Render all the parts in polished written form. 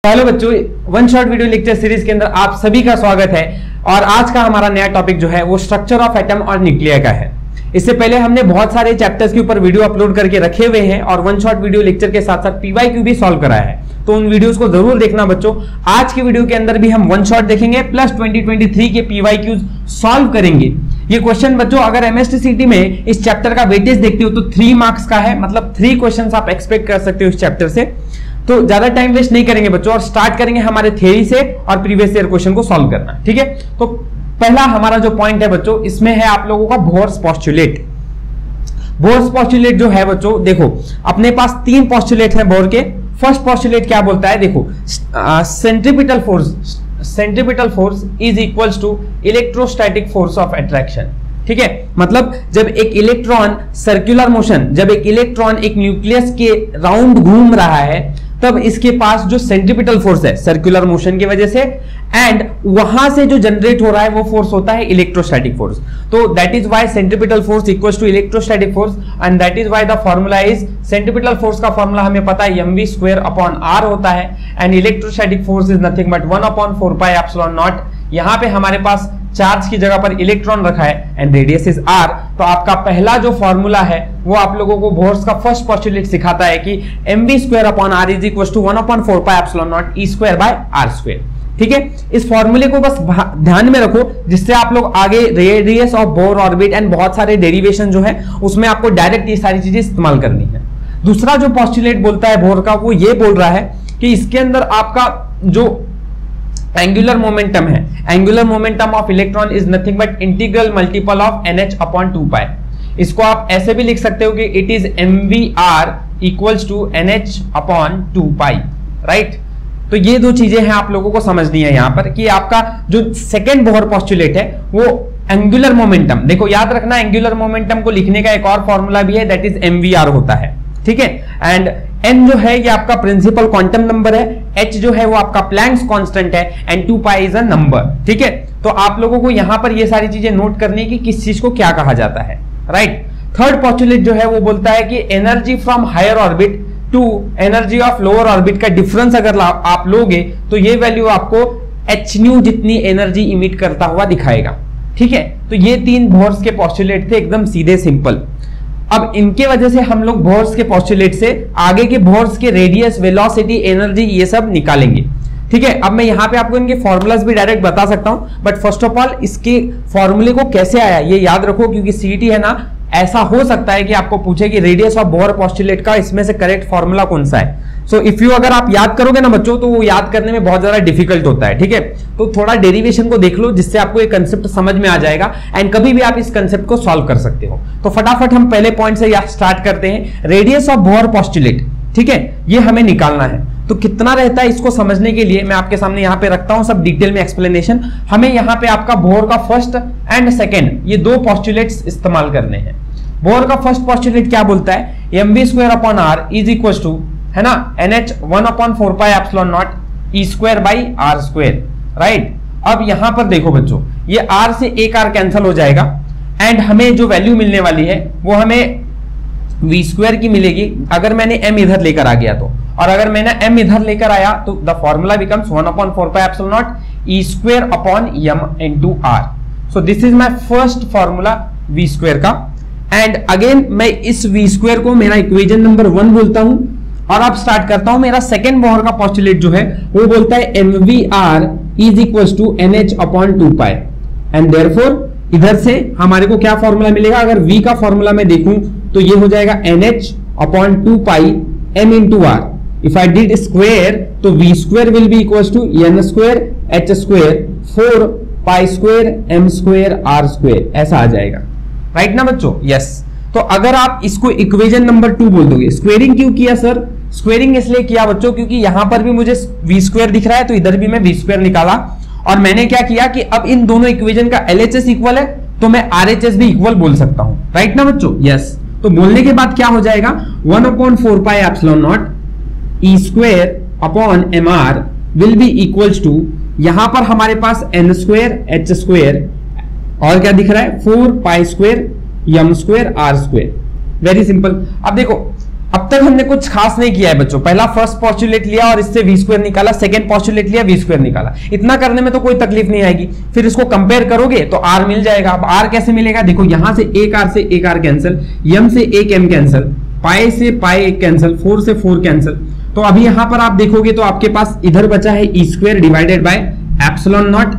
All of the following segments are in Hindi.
हेलो बच्चों, one shot video lecture series के अंदर आप सभी का स्वागत है। और आज का हमारा नया टॉपिक जो है वो स्ट्रक्चर ऑफ एटम और न्यूक्लियर का है। इससे पहले हमने बहुत सारे चैप्टर्स के ऊपर वीडियो अपलोड करके रखे हुए हैं और वन शॉट वीडियो लेक्चर के साथ साथ पीवाईक्यू भी सॉल्व कराया है, तो उन वीडियोस को जरूर देखना बच्चों। आज की वीडियो के अंदर भी हम वन शॉट देखेंगे प्लस 2023 के पीवाईक्यूज सॉल्व करेंगे। ये क्वेश्चन बच्चों अगर एमएसटीसीटी में इस चैप्टर का वेटेज देखते हो तो 3 मार्क्स का है, मतलब 3 क्वेश्चन आप एक्सपेक्ट कर सकते हो इस चैप्टर से। तो ज्यादा टाइम वेस्ट नहीं करेंगे बच्चों और स्टार्ट करेंगे हमारे थ्योरी से और प्रीवियस ईयर क्वेश्चन को सॉल्व करना। ठीक है, तो पहला हमारा जो पॉइंट है बच्चों, इसमें है आप लोगों का बोर्स पोस्टुलेट। बोर्स पोस्टुलेट जो है बच्चों, देखो अपने पास 3 पोस्टुलेट हैं बोर के। फर्स्ट पोस्टुलेट क्या बोलता है, देखो centripetal force is equals to electrostatic force of attraction. ठीक है, मतलब जब एक इलेक्ट्रॉन सर्कुलर मोशन, जब एक इलेक्ट्रॉन एक न्यूक्लियस के राउंड घूम रहा है, तब इसके पास जो सेंट्रीपिटल फोर्स है सर्कुलर मोशन की वजह से, एंड वहां से जो जनरेट हो रहा है वो फोर्स होता है इलेक्ट्रोस्टैटिक फोर्स। तो that is why centripetal force equals to electrostatic force and that is why the formula is, centripetal force का फार्मूला हमें पता है mv²/r होता है and electrostatic force is nothing but 1/4πε0। यहां पे हमारे पास चार्ज की जगह पर इलेक्ट्रॉन रखा है एंड रेडियस इज r। तो आपका पहला जो फॉर्मूला है वो आप लोगों को बोर्स का फर्स्ट पोस्टुलेट सिखाता है कि mv²/r is equal to 1/4πε0 e²/r²। ठीक है, इस फॉर्मूले को बस ध्यान में रखो, जिससे आप लोग आगे radius of Bohr orbit and बहुत सारे डेरिवेशन जो है उसमें आपको डायरेक्ट ये सारी चीजें इस्तेमाल करनी है। दूसरा जो पोस्टुलेट बोलता है बोर का, वो ये बोल रहा है कि इसके अंदर आपका जो एंगुलर मोमेंटम है, angular momentum of electron is nothing but integral multiple of nh/2π। इसको आप ऐसे भी लिख सकते हो कि it is mvr equals to nh/2π, right. तो ये 2 चीजें हैं आप लोगों को समझनी है यहाँ पर कि आपका जो सेकेंड बोहर पोस्टुलेट है वो एंगुलर मोमेंटम, देखो याद रखना एंगुलर मोमेंटम को लिखने का एक और फॉर्मूला भी है, दैट इज mvr होता है। ठीक है, एंड n जो है ये आपका प्रिंसिपल क्वांटम नंबर है, h जो है वो आपका प्लैंक्स कांस्टेंट है एंड 2π इज अ नंबर। ठीक है, तो आप लोगों को यहां पर ये सारी चीजें नोट करनी है कि किस चीज को क्या कहा जाता है, राइट। थर्ड पोस्टुलेट जो है वो बोलता है कि energy from higher orbit to energy of lower orbit का डिफरेंस अगर आप लोगे तो ये वैल्यू आपको hν जितनी एनर्जी इमिट करता हुआ दिखाएगा। ठीक है, तो ये 3 बोर्स के पोस्टुलेट थे, एकदम सीधे सिंपल। अब इनके वजह से हम लोग बोर्स के पोस्टुलेट से आगे के बोर्स के रेडियस, वेलोसिटी, एनर्जी ये सब निकालेंगे। ठीक है, अब मैं यहाँ पे आपको इनके फॉर्मूलाज भी डायरेक्ट बता सकता हूं, बट फर्स्ट ऑफ ऑल इसके फॉर्मूले को कैसे आया ये याद रखो, क्योंकि सीईटी है ना, ऐसा हो सकता है कि आपको पूछे कि रेडियस ऑफ बोर पोस्टुलेट का इसमें से करेक्ट फॉर्मूला कौन सा है। सो इफ यू अगर आप याद करोगे ना बच्चों, तो वो याद करने में बहुत ज्यादा डिफिकल्ट होता है। ठीक है, तो थोड़ा डेरिवेशन को देख लो जिससे आपको ये कंसेप्ट समझ में आ जाएगा एंड कभी भी आप इस कंसेप्ट को सॉल्व कर सकते हो। तो फटाफट हम पहले पॉइंट से स्टार्ट करते हैं, रेडियस ऑफ बोर पोस्टुलेट। ठीक है, ये हमें निकालना है, तो कितना रहता है इसको समझने के लिए मैं आपके सामने यहाँ पे रखता हूं सब डिटेल में एक्सप्लेनेशन। हमें यहाँ पे आपका बोर का फर्स्ट एंड सेकेंड ये 2 पोस्टुलेट्स इस्तेमाल करने हैं। बोर का फर्स्ट पोस्टुलेट क्या बोलता है, mv²/r इज इक्वल टू, है ना, nh 1/4πε0 e²/r², राइट। अब यहां पर देखो बच्चों, ये r से एक r कैंसिल हो जाएगा एंड हमें जो वैल्यू मिलने वाली है वो हमें v² की मिलेगी अगर मैंने m इधर लेकर आ गया तो, और अगर मैंने m इधर लेकर आया तो the formula becomes 1/4πε0 e²/m × r। So this is my first formula v² का, एंड अगेन मैं इस v² को मेरा इक्वेशन नंबर 1 बोलता हूं और अब स्टार्ट करता हूं। मेरा सेकेंड बोहर का पोस्टुलेट जो है वो बोलता है mvr is equal to nh/2π and therefore इधर से हमारे को क्या फॉर्मूला मिलेगा, अगर v का फॉर्मूला मैं देखूं तो ये हो जाएगा nh/2π m × r। If I did square तो v² will be equal to n² h² 4π² m² r², ऐसा आ जाएगा, राइट ना बच्चों। यस, तो अगर आप इसको इक्वेशन नंबर 2 बोल दोगे, स्क्वेयरिंग क्यों किया सर, स्क्वेयरिंग इसलिए किया बच्चों क्योंकि यहां पर भी मुझे v² दिख रहा है तो इधर भी मैं v² निकाला, और मैंने क्या किया कि अब इन दोनों इक्वेशन का LHS इक्वल है तो मैं RHS भी इक्वल बोल सकता हूं, राइट ना बच्चों। यस, तो बोलने के बाद क्या हो जाएगा 1/4πε0 e²/mr will be equals to, यहां पर हमारे पास n² h² और क्या दिख रहा है 4π² m² r²। Very simple. अब देखो अब तक हमने कुछ खास नहीं किया है बच्चों, पहला फर्स्ट पोस्टुलेट लिया और इससे वी स्क्वायर निकाला, सेकंड पोस्टुलेट लिया वी स्क्वायर निकाला, इतना करने में तो कोई तकलीफ नहीं आएगी। फिर इसको कंपेयर करोगे तो आर मिल जाएगा। अब आर कैसे मिलेगा, देखो यहां से एक आर से एक आर कैंसिल, एम से एक एम कैंसिल, पाई से पाई एक कैंसिल, 4 से 4 कैंसिल। तो अभी यहां पर आप देखोगे तो आपके पास इधर बचा है e square divided by epsilon naught,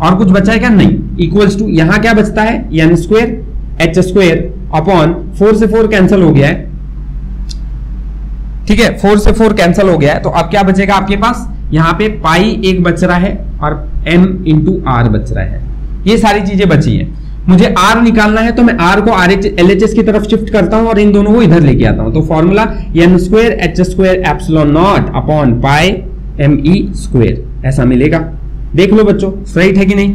और कुछ बचा है क्या, नहीं, इक्वल्स टू यहां क्या बचता है, N square H square upon 4 से 4 कैंसिल हो गया है, ठीक है, 4 से 4 कैंसिल हो गया है। तो अब क्या बचेगा आपके पास, यहां पे पाई एक बच रहा है और m इंटू आर बच रहा है। ये सारी चीजें बची हैं। मुझे r निकालना है तो मैं r को LHS की तरफ शिफ्ट करता हूं और इन दोनों को इधर लेके आता हूं। तो formula n square H square epsilon not upon pi M E square, ऐसा मिलेगा। देख लो बच्चों, राइट है कि नहीं,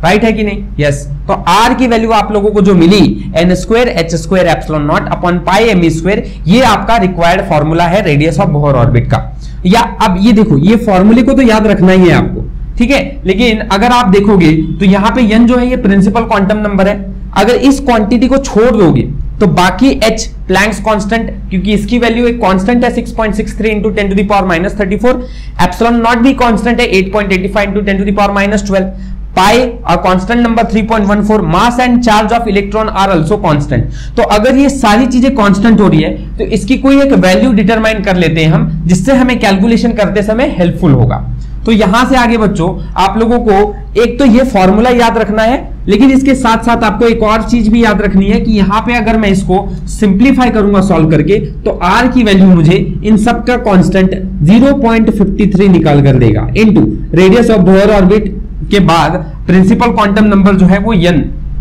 राइट है कि नहीं, यस। तो r की वैल्यू आप लोगों को जो मिली n square H square epsilon not upon pi M E square, ये आपका रिक्वायर्ड फॉर्मूला है रेडियस ऑफ बोहर ऑर्बिट का। या अब ये देखो, ये फॉर्मूले को तो याद रखना ही है आपको, ठीक है, लेकिन अगर आप देखोगे तो यहां पे n जो है ये प्रिंसिपल क्वांटम नंबर है। अगर इस क्वांटिटी को छोड़ दोगे तो बाकी h प्लैंक्स कांस्टेंट, क्योंकि इसकी वैल्यू एक कांस्टेंट है 6.63 into 10 to the power minus 34, epsilon not भी कांस्टेंट है 8.85 into 10 to the power minus 12, pi और constant number 3.14, mass and charge of electron are also constant. तो अगर ये सारी चीजें कांस्टेंट हो रही है तो इसकी कोई एक वैल्यू डिटरमाइन कर लेते हैं हम, जिससे हमें कैलकुलेशन करते समय हेल्पफुल होगा। तो यहां से आगे बच्चों आप लोगों को एक तो ये फॉर्मूला याद रखना है, लेकिन इसके साथ साथ आपको एक और चीज भी याद रखनी है कि यहां पे अगर मैं इसको सिंप्लीफाई करूंगा सॉल्व करके, तो r की वैल्यू मुझे इन सब का कांस्टेंट 0.53 निकाल कर देगा into radius of Bohr orbit के बाद प्रिंसिपल क्वांटम नंबर जो है वो n,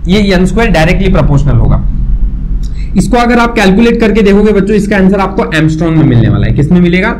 ये n स्क्वायर डायरेक्टली प्रोपोर्शनल होगा। इसको अगर आप कैलकुलेट करके देखोगे बच्चों, इसका आंसर आपको एमस्ट्रॉन्ग में मिलने वाला है। किसमें मिलेगा,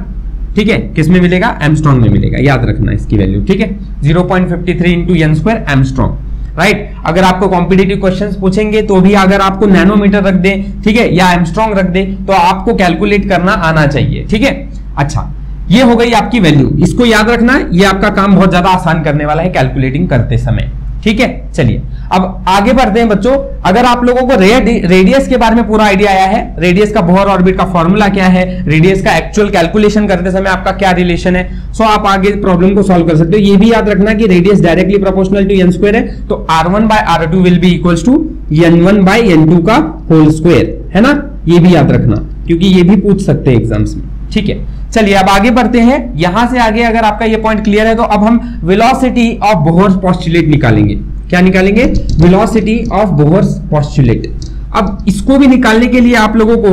ठीक है, किसमें मिलेगा, एमस्ट्रॉन्ग में मिलेगा, याद रखना इसकी वैल्यू, ठीक है, 0.53 into N square angstrom, right. अगर आपको कॉम्पिटिटिव क्वेश्चंस पूछेंगे तो भी अगर आपको नैनोमीटर रख दे, ठीक है, या एमस्ट्रॉन्ग रख दे, तो आपको कैलकुलेट करना आना चाहिए, ठीक है। अच्छा, ये हो गई आपकी वैल्यू, इसको याद रखना है, ये आपका काम बहुत ज्यादा आसान करने वाला है कैलकुलेटिंग करते समय, ठीक है। चलिए अब आगे बढ़ते हैं बच्चों। अगर आप लोगों को रेडियस के बारे में पूरा आइडिया आया है, रेडियस का बोहर ऑर्बिट का फॉर्मूला क्या है, रेडियस का एक्चुअल कैलकुलेशन करते समय आपका क्या रिलेशन है, सो आप आगे प्रॉब्लम को सॉल्व कर सकते हो। ये भी याद रखना कि radius directly proportional to N square है, तो r1 by r2 will be equals to n1 by n2 का होल स्क्वायर, है ना, ये भी याद रखना क्योंकि ये भी पूछ सकते हैं एग्जाम्स में, ठीक है। चलिए अब आगे बढ़ते हैं। यहां से आगे अगर आपका ये पॉइंट क्लियर है तो अब हम वेलोसिटी ऑफ बोहर्स पोस्टुलेट निकालेंगे। क्या निकालेंगे, वेलोसिटी ऑफ बोहर्स पोस्टुलेट। अब इसको भी निकालने के लिए आप लोगों को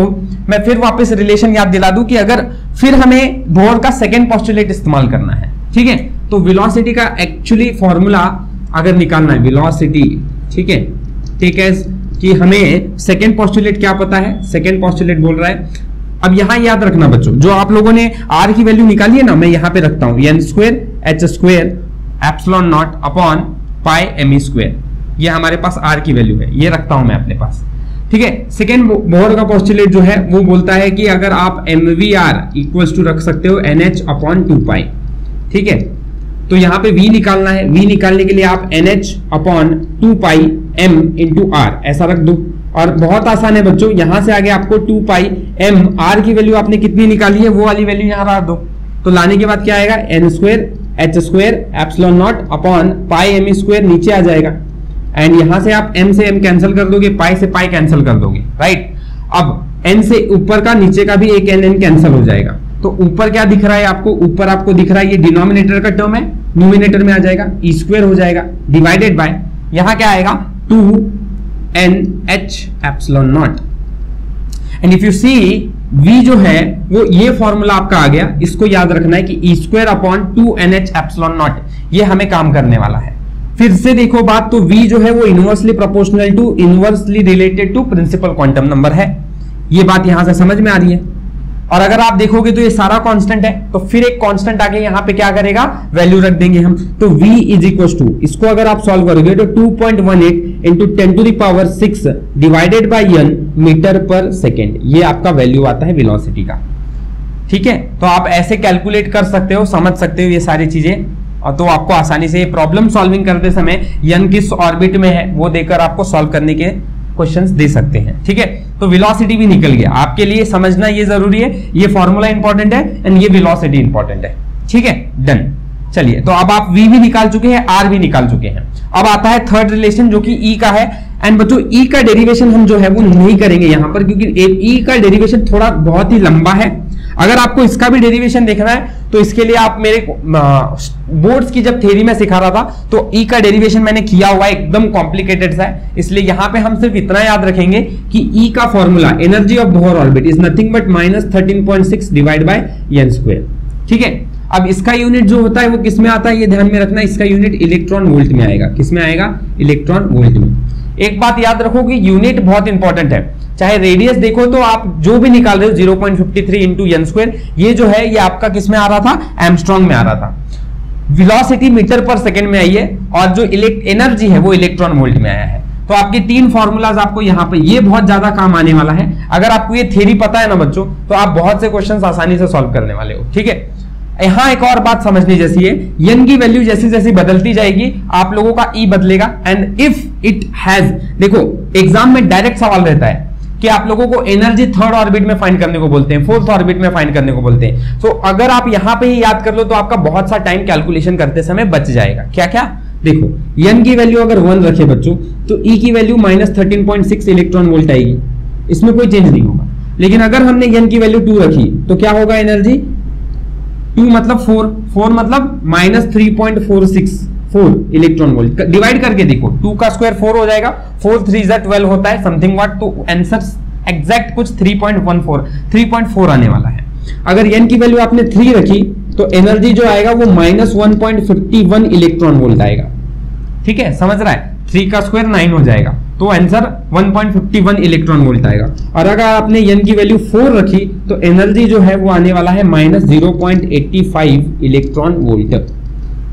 मैं फिर वापस रिलेशन याद दिला दूं कि अगर फिर हमें बोहर का सेकंड पोस्टुलेट इस्तेमाल करना है, ठीक है, तो वेलोसिटी का एक्चुअली फॉर्मूला अगर निकालना है, वेलोसिटी, ठीक है, ठीक है, कि हमें सेकंड पोस्टुलेट क्या पता है, सेकंड पोस्टुलेट बोल रहा है। अब यहां याद रखना बच्चों, जो आप लोगों ने r की वैल्यू निकाली है ना, मैं यहां पे रखता हूं n square H square epsilon not upon pi M E square, ये हमारे पास r की वैल्यू है, ये रखता हूं मैं अपने पास, ठीक है। सेकेंड बोहर का पोस्टुलेट जो है वो बोलता है कि अगर आप mvr इक्वल्स टू रख सकते हो nh अपॉन 2 पाई, ठीक है। तो यहां पे v निकालना है, v निकालने के लिए आप nh अपॉन 2 पाई m इंटू r ऐसा रख दो, और बहुत आसान है बच्चों, यहां से आगे आपको 2 पाई m, r की वैल्यू आपने कितनी निकाली है वो वाली वैल्यू यहां रख दो, तो लाने के बाद क्या आएगा, n square H square epsilon not upon pi M square नीचे आ जाएगा, एंड यहां से आप m से m कैंसिल कर दोगे, पाई से पाई कैंसिल कर दोगे, राइट। अब n से ऊपर का नीचे का भी एक n कैंसिल हो जाएगा, तो ऊपर क्या दिख रहा है आपको, ऊपर आपको दिख रहा है ये डिनोमिनेटर का टर्म है, न्यूमिनेटर में आ जाएगा ई स्क्वायर हो जाएगा डिवाइडेड बाय, यहां क्या आएगा 2nh epsilon not, and if you see v जो है वो ये फॉर्मूला आपका आ गया, इसको याद रखना है कि e square upon 2nh epsilon naught, ये हमें काम करने वाला है। फिर से देखो बात, तो v जो है वो inversely proportional to, inversely related to principal quantum number है, ये बात यहां से समझ में आ रही है। और अगर आप देखोगे तो ये सारा कांस्टेंट है, तो फिर एक कांस्टेंट आके यहां पे क्या करेगा, वैल्यू रख देंगे हम, तो v इज इक्वल टू, इसको अगर आप सॉल्व करोगे तो 2.18 into 10 to the power 6 divided by n metre पर सेकेंड, ये आपका वैल्यू आता है वेलोसिटी का, ठीक है। तो आप ऐसे कैलकुलेट कर सकते हो, समझ सकते हो ये सारी चीजें, और तो आपको आसानी से प्रॉब्लम सॉल्विंग करते समय n किस ऑर्बिट में है वो देकर आपको सॉल्व करने के क्वेश्चंस दे सकते हैं। ठीक है, तो वेलोसिटी भी निकल गया, आपके लिए समझना ये जरूरी है, ये फॉर्मूला इंपॉर्टेंट है एंड ये वेलोसिटी इंपॉर्टेंट है। ठीक है, डन। चलिए, तो अब आप v भी निकाल चुके हैं, r भी निकाल चुके हैं। अब आता है थर्ड रिलेशन जो कि e का है। एंड बच्चों e का डेरिवेशन हम जो है वो नहीं करेंगे यहां पर, क्योंकि e का डेरिवेशन थोड़ा बहुत ही लंबा है। अगर आपको इसका भी डेरिवेशन देखना है तो इसके लिए आप मेरे बोर्ड्स की जब थ्योरी में सिखा रहा था तो e का डेरिवेशन मैंने किया हुआ है, एकदम कॉम्प्लिकेटेड सा है। इसलिए यहां पे हम सिर्फ इतना याद रखेंगे कि e का formula energy of Bohr orbit is nothing but -13.6 divide by n square. ठीक है, अब इसका यूनिट जो होता है वो किस में आता है, ये ध्यान में रखना, इसका यूनिट इलेक्ट्रॉन वोल्ट में आएगा। किस में आएगा? इलेक्ट्रॉन वोल्ट में। एक बात याद रखो कि यूनिट बहुत इंपॉर्टेंट है, चाहे रेडियस देखो तो आप जो भी निकाल रहे हो 0.53 इंटू n स्क्वायर, ये जो है ये आपका किस में आ रहा था? एंगस्ट्रॉम में आ रहा था। वेलोसिटी मीटर पर सेकंड में आई है और जो एनर्जी है वो इलेक्ट्रॉन वोल्ट में आया है। तो आपके तीन फॉर्मूलाज आपको यहाँ पे, ये बहुत ज्यादा काम आने वाला है। अगर आपको ये थ्योरी पता है ना बच्चों, तो आप बहुत से क्वेश्चंस आसानी से सॉल्व करने वाले हो। ठीक है, यहां एक और बात समझनी जैसी है, n की वैल्यू जैसी जैसी बदलती जाएगी आप लोगों का e बदलेगा। एंड इफ इट हैज, देखो एग्जाम में डायरेक्ट सवाल रहता है कि आप लोगों को एनर्जी थर्ड ऑर्बिट में फाइंड करने को बोलते हैं, फोर्थ ऑर्बिट में फाइंड करने को बोलते हैं। तो अगर आप यहां पे ही याद कर लो तो आपका बहुत सा टाइम कैलकुलेशन करते समय बच जाएगा। क्या क्या? देखो n की वैल्यू अगर 1 रखे बच्चों तो e की वैल्यू -13.6 इलेक्ट्रॉन वोल्ट आएगी, इसमें कोई चेंज नहीं होगा। लेकिन अगर हमने n की वैल्यू 2 रखी तो क्या होगा? एनर्जी 2 मतलब 4 मतलब -3.464 इलेक्ट्रॉन वोल्ट। डिवाइड करके देखो, 2 का स्क्वायर 4 हो जाएगा, 4 3 12 होता है समथिंग व्हाट, तो आंसर एग्जैक्ट कुछ 3.4 आने वाला है। अगर n की वैल्यू आपने 3 रखी तो एनर्जी जो आएगा वो -1.51 इलेक्ट्रॉन वोल्ट आएगा। ठीक है, समझ रहा है? 3 का स्क्वायर 9 हो जाएगा, तो आंसर 1.51 इलेक्ट्रॉन वोल्ट आएगा। और अगर आपने n की वैल्यू 4 रखी तो एनर्जी जो है वो आने वाला है -0.85 इलेक्ट्रॉन वोल्ट।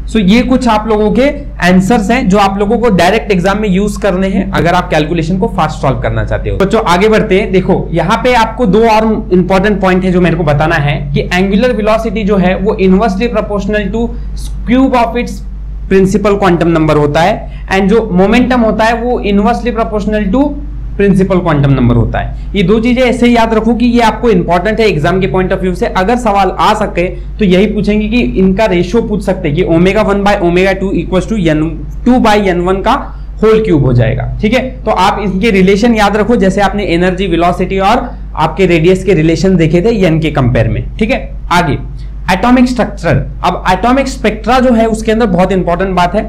सो ये कुछ आप लोगों के आंसर्स हैं जो आप लोगों को डायरेक्ट एग्जाम में यूज करने हैं अगर आप कैलकुलेशन को फास्ट सॉल्व करना चाहते हो। बच्चों आगे बढ़ते हैं। देखो यहाँ पे आपको दो और इंपॉर्टेंट पॉइंट है जो मेरे को बताना है कि एंगुलर वेलोसिटी जो है वो inversely proportional to cube of its principal quantum number होता है, एंड जो मोमेंटम होता है वो inversely proportional to principal quantum number होता है। ये दो चीजें ऐसे ही याद रखो कि ये आपको इंपॉर्टेंट है एग्जाम के पॉइंट ऑफ व्यू से। अगर सवाल आ सके तो यही पूछेंगे कि इनका रेशियो पूछ सकते हैं कि ω1/ω2 इक्वल टू n2/n1 का होल क्यूब हो जाएगा। ठीक है, तो आप इनके रिलेशन याद रखो जैसे आपने एनर्जी, वेलोसिटी और आपके रेडियस के रिलेशन देखे थे n के कंपेयर में। ठीक है, आगे एटॉमिक स्ट्रक्चर। अब एटॉमिक स्पेक्ट्रा जो है उसके अंदर बहुत इंपॉर्टेंट बात है।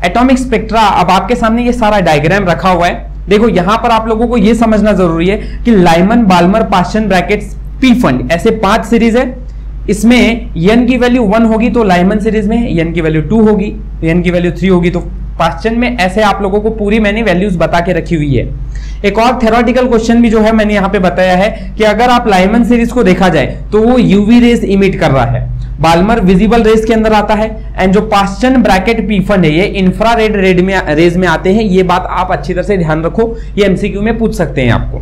एटॉमिक स्पेक्ट्रा, अब आपके सामने ये सारा डायग्राम रखा हुआ है। देखो यहां पर आप लोगों को ये समझना जरूरी है कि Lyman, Balmer, Paschen brackets, Pfund, ऐसे 5 सीरीज है। इसमें n की वैल्यू 1 होगी तो लाइमन सीरीज में, n की वैल्यू 2 होगी, n की वैल्यू 3 होगी तो पास्चन में। ऐसे आप लोगों को पूरी मैंने वैल्यूज बता के रखी हुई है। एक और थ्योरेटिकल क्वेश्चन भी जो है मैंने यहां पे बताया है कि अगर आप लाइमन सीरीज को देखा जाए तो वो यूवी रेस इमिट कर रहा है, बाल्मर विजिबल रेस के अंदर आता है, एंड जो पास्चन ब्रैकेट पी फंड है ये इंफ्रारेड रेज में आते हैं। ये बात आप अच्छी तरह से ध्यान रखो, ये एमसीक्यू में पूछ सकते हैं आपको।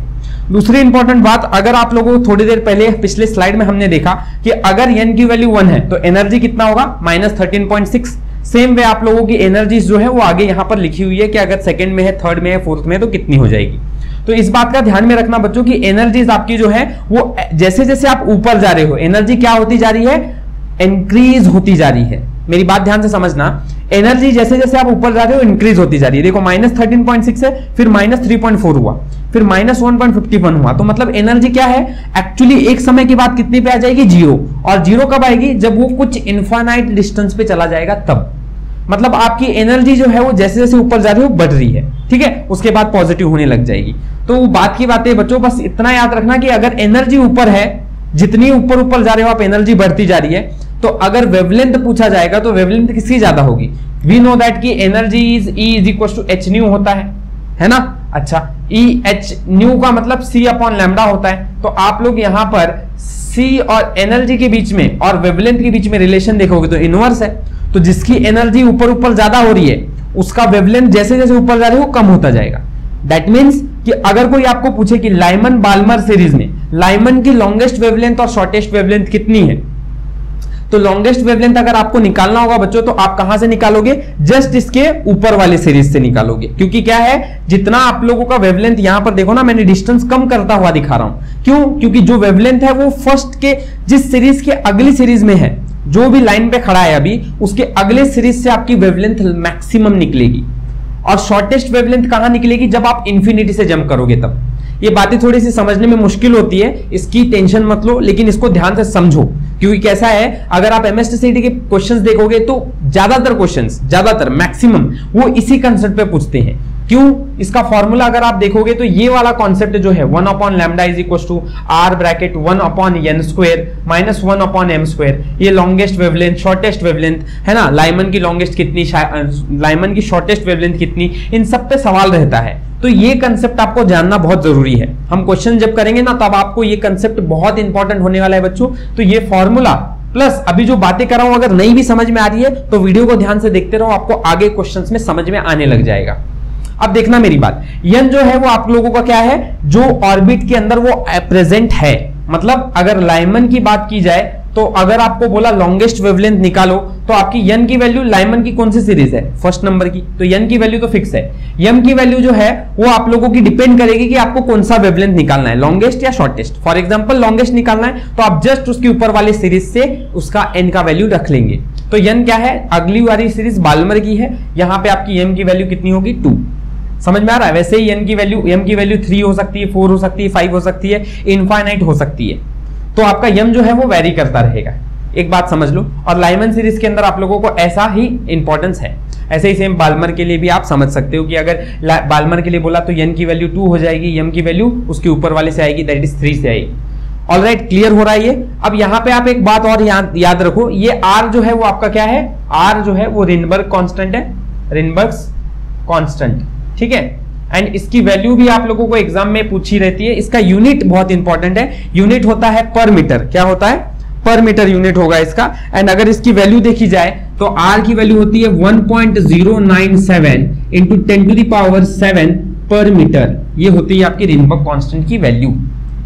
दूसरी इंपॉर्टेंट बात, अगर आप लोगों को थोड़ी देर पहले पिछले स्लाइड में हमने देखा कि अगर n की वैल्यू 1 है तो एनर्जी कितना होगा? -13.6। सेम वे आप लोगों की एनर्जीज जो है वो आगे यहां पर लिखी हुई है कि अगर सेकंड में है, थर्ड में है, फोर्थ में है तो कितनी हो जाएगी। तो इस बात का ध्यान में रखना बच्चों की एनर्जीज आपकी जो है वो जैसे जैसे आप ऊपर जा रहे हो एनर्जी क्या होती जा रही है? इंक्रीज होती जा रही है। मेरी बात ध्यान से समझना, एनर्जी जैसे जैसे आप ऊपर जा रहे हो इंक्रीज होती जा रही है। देखो -13.6 है, फिर -3.4 हुआ, फिर -1.51 हुआ, तो मतलब एनर्जी क्या है? एक्चुअली एक समय के बाद कितनी पे आ जाएगी? 0। और 0 कब आएगी? जब वो कुछ इनफाइनाइट डिस्टेंस पे चला जाएगा तब। मतलब आपकी एनर्जी जो है वो जैसे जैसे ऊपर जा रही है वो बढ़ रही है। ठीक है, उसके बाद पॉजिटिव होने लग जाएगी। तो वो बात की बात है बच्चों, बस इतना याद रखना कि अगर एनर्जी ऊपर है, जितनी ऊपर जा रहे हो आप एनर्जी बढ़ती जा रही है, तो अगर वेवलेंथ पूछा जाएगा तो वेवलेंथ किसकी ज्यादा होगी? वी नो दैट कि energy is E is equal to h nu होता है ना? अच्छा, E h न्यू का मतलब c/λ होता है। तो आप लोग यहां पर c और एनर्जी के बीच में और वेवलेंथ के बीच में रिलेशन देखोगे तो इनवर्स है। तो जिसकी एनर्जी ऊपर ज्यादा हो रही है उसका वेवलेंथ जैसे जैसे ऊपर जा रही है वो कम होता जाएगा। दैट मीन्स कि अगर कोई आपको पूछे कि लाइमन बाल्मर सीरीज में लाइमन की लॉन्गेस्ट वेवलेंथ और शॉर्टेस्ट वेवलेंथ कितनी है, तो लॉन्गेस्ट वेवलेंथ अगर आपको निकालना होगा बच्चों तो आप कहां से निकालोगे, जस्ट इसके ऊपर वाले सीरीज से निकालोगे, क्योंकि क्या है जितना आप लोगों का वेवलेंथ यहां पर देखो ना, मैंने डिस्टेंस कम करता हुआ दिखा रहा हूं, क्यों, क्योंकि जो वेवलेंथ है वो फर्स्ट के जिस सीरीज के अगली सीरीज में है, जो भी लाइन पे खड़ा है अभी उसके अगले सीरीज से आपकी वेवलेंथ मैक्सिमम निकलेगी। और शॉर्टेस्ट वेवलेंथ कहां निकलेगी, जब आप इंफिनिटी से जंप करोगे तब। ये बातें थोड़ी सी समझने में मुश्किल होती है, इसकी टेंशन मत लो, लेकिन इसको ध्यान से समझो, क्योंकि कैसा है अगर आप एमएसटीसीटी के क्वेश्चंस देखोगे तो ज्यादातर मैक्सिमम वो इसी कंसेप्ट पे पूछते हैं। क्यों, इसका फॉर्मूला अगर आप देखोगे तो ये वाला कॉन्सेप्ट जो है 1/λ is equal to r bracket 1/n² minus 1/m², ये लॉन्गेस्ट वेवलेंथ, शॉर्टेस्ट वेवलेंथ है ना, लाइमन की लॉन्गेस्ट कितनी, लाइमन की शॉर्टेस्ट वेवलेंथ कितनी, इन सब पे सवाल रहता है। तो ये कंसेप्ट आपको जानना बहुत जरूरी है। हम क्वेश्चन जब करेंगे ना तब आपको ये कंसेप्ट बहुत इंपॉर्टेंट होने वाला है बच्चों। तो ये फॉर्मूला प्लस अभी जो बातें कर रहा हूं अगर नहीं भी समझ में आ रही है तो वीडियो को ध्यान से देखते रहो, आपको आगे क्वेश्चंस में समझ में आने लग जाएगा। अब देखना मेरी बात, यन जो है वो आप लोगों का क्या है, जो ऑर्बिट के अंदर वो प्रेजेंट है। मतलब अगर लाइमन की बात की जाए तो अगर आपको बोला लॉन्गेस्ट वेवलेंथ निकालो तो आपकी यन की वैल्यू, लाइमन की कौन सी सीरीज है, फर्स्ट नंबर की, तो यन की वैल्यू तो फिक्स है। यम की वैल्यू जो है वो आप लोगों की डिपेंड करेगी कि आपको कौन सा वेवलेंथ निकालना है, लॉन्गेस्ट या शॉर्टेस्ट। फॉर एग्जांपल लॉन्गेस्ट निकालना है तो आप जस्ट उसके ऊपर वाले सीरीज से उसका एन का वैल्यू रख लेंगे। तो यन क्या है, अगली वाली सीरीज बाल्मर की है, यहां पे आपकी यम की वैल्यू कितनी होगी, 2। समझ में आ रहा है। वैसे ही एम की वैल्यू 3 हो सकती है, 4 हो सकती है, 5 हो सकती है, इनफाइनाइट हो सकती है। तो आपका यम जो है वो वेरी करता रहेगा, एक बात समझ लो। और लाइमन सीरीज के अंदर आप लोगों को ऐसा ही इंपॉर्टेंस है। ऐसे ही सेम बाल्मर के लिए भी आप समझ सकते हो कि अगर बाल्मर के लिए बोला तो एन की वैल्यू 2 हो जाएगी, यम की वैल्यू उसके ऊपर वाले से आएगी, दैट इज 3 से आएगी। ऑलराइट, क्लियर हो रहा है ये। अब यहाँ पे आप एक बात और याद रखो, ये आर जो है वो आपका क्या है, आर जो है वो रिनबर्ग कांस्टेंट है, रिनबर्ग्स कांस्टेंट, ठीक है। एंड इसकी वैल्यू भी आप लोगों को एग्जाम में पूछी रहती है। इसका यूनिट बहुत इंपॉर्टेंट है, यूनिट होता है पर मीटर। क्या होता है, पर मीटर यूनिट होगा इसका। एंड अगर इसकी वैल्यू देखी जाए तो आर की वैल्यू होती है 1.097 इंटू 10⁻7 पर मीटर। ये होती है आपकी रिनबर्ग कांस्टेंट की वैल्यू,